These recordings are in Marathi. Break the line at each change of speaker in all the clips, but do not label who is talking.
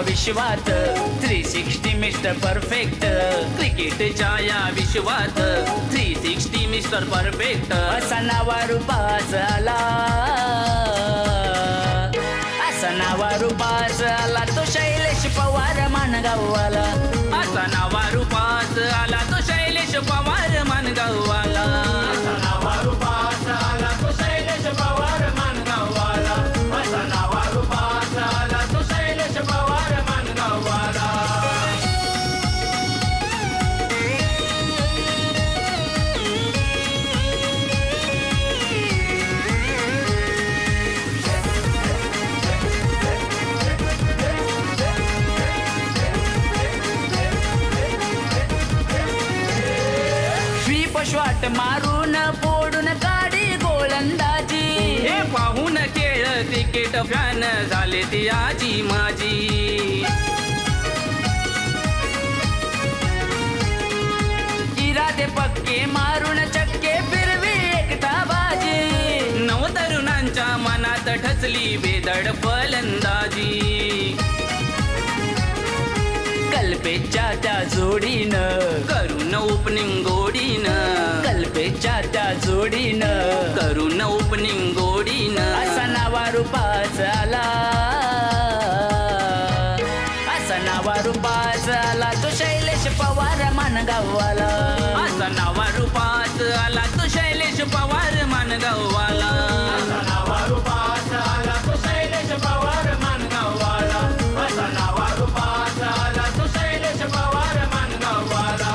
विश्वात 360 मिस्टर परफेक्ट.
क्रिकेटच्या या विश्वात 360 मिस्टर परफेक्ट.
असा नावा रूपाच आला, असा नावा रूपाच आला तो शैलेश पवार माणगाववाला.
असा नावा रूपाच आला तो शैलेश पवार माणगाववाला.
असा नावा रूपाच आला तो शैलेश पवार माणगाववाला. असा नावा रूपाच आला तो शैलेश पवार माणगाववाला.
श्वाट मारून फोडून काढी गोलंदाजी.
हे पाहून खेळ क्रिकेट फॅन झाले ती आजी माझी.
इरादे पक्के मारून चक्के फिरवी एकटा बाजी.
नव तरुणांच्या मनात ठसली बेदड फलंदाजी.
कल्पेच्या त्या जोडीनं
करून ओपनिंग गोडीनं.
कल्पेच्या त्या जोडीनं
करून ओपनिंग गोडीनं.
असा नावा रूपाच आला, असा नावा रूपाच आला तो शैलेश पवार माणगाववाला.
असा नावा रूपात आला तो शैलेश पवार माणगाववाला.
असा नावा रूपाच आला तो शैलेश पवार माणगाववाला. असा नावा रूपाच आला तो शैलेश पवार माणगाववाला.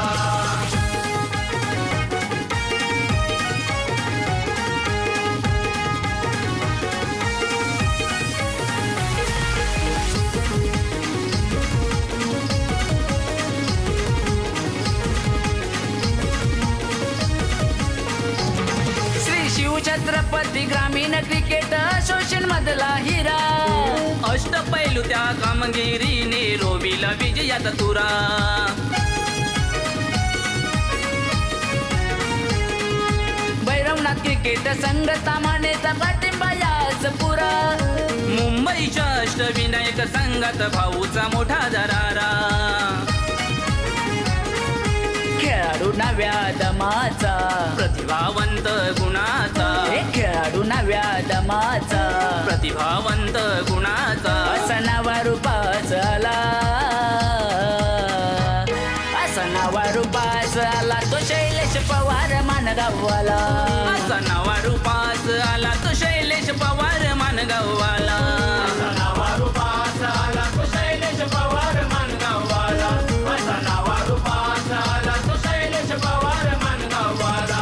श्री शिवछत्रपती ग्रामीण क्रिकेट असोसिएशन मधला हिरा.
अष्टपैलू त्या कामगिरीने रोविला विजयाचा तुरा.
भैरवनाथ क्रिकेट संघ सामान्यचा पाठिंबा याच पुरा.
मुंबईच्या अष्टविनायक संघात भाऊचा मोठा दरारा.
खेळाडू नव्या दमाचा,
प्रतिभावंत गुणाचा.
हे खेळाडू नव्या दमाचा,
प्रतिभावंत गुणाचा.
असा नावा रूपाच आला, असा नावा रूपाच आला तो शैलेश पवार माणगाववाला.
असा नावा रूपास आला तो शैलेश पवार माणगाववाला.
असा नावा रूपाच आला तो शैलेश पवार माणगाववाला. असा नावा रूपाच आला तो शैलेश पवार माणगाववाला.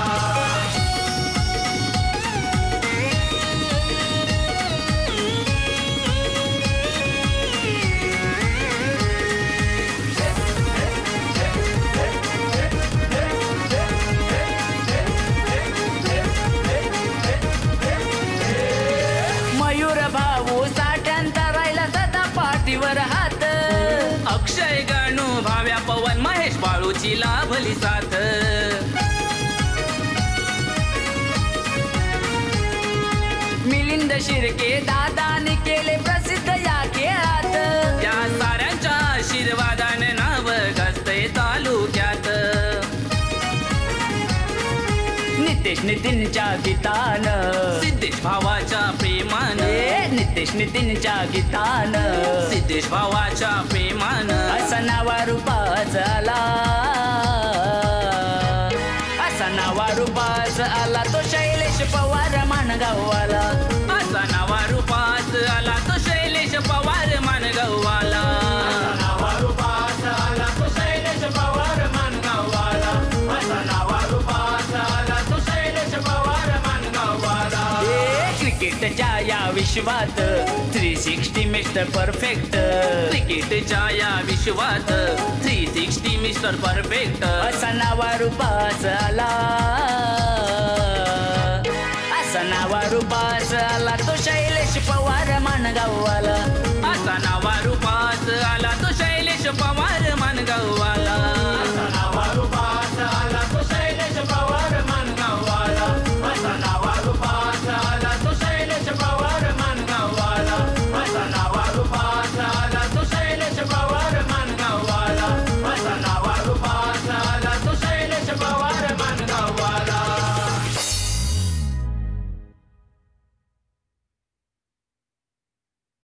मयूर भाऊ साठ्यांचा राहिला सदा पाठीवर हात.
अक्षय गणू भाव्या पवन महेश बाळूची लाभली साथ.
मिलिंद शिर्के दादाने केले प्रसिद्ध या खेळात.
त्या साऱ्यांच्या आशीर्वादाने नाव गाजतंय तालुक्यात.
नितेश नितीनच्या गीतानं,
सिद्धेश भावाच्या प्रेमानं.
नितेश नितीनच्या गीतानं,
सिद्धेश भावाच्या प्रेमानं.
असा नावा रूपाच आला, असा नावा रूपाच आला तो शैलेश पवार माणगाववाला.
असा नावा रूपात आला तो शैलेश पवार माणगाववाला.
असा नावा रूपाच आला तो शैलेश पवार माणगाववाला. असा नावा रूपाच आला तो शैलेश पवार माणगाववाला.
क्रिकेटच्या या विश्वात 360 मिस्टर परफेक्ट.
क्रिकेटच्या या विश्वात 360 मिस्टर परफेक्ट.
असा नावा रूपाच आला, असा नावा रूपाच आला तो शैलेश पवार माणगाववाला.
असा नावा रूपात आला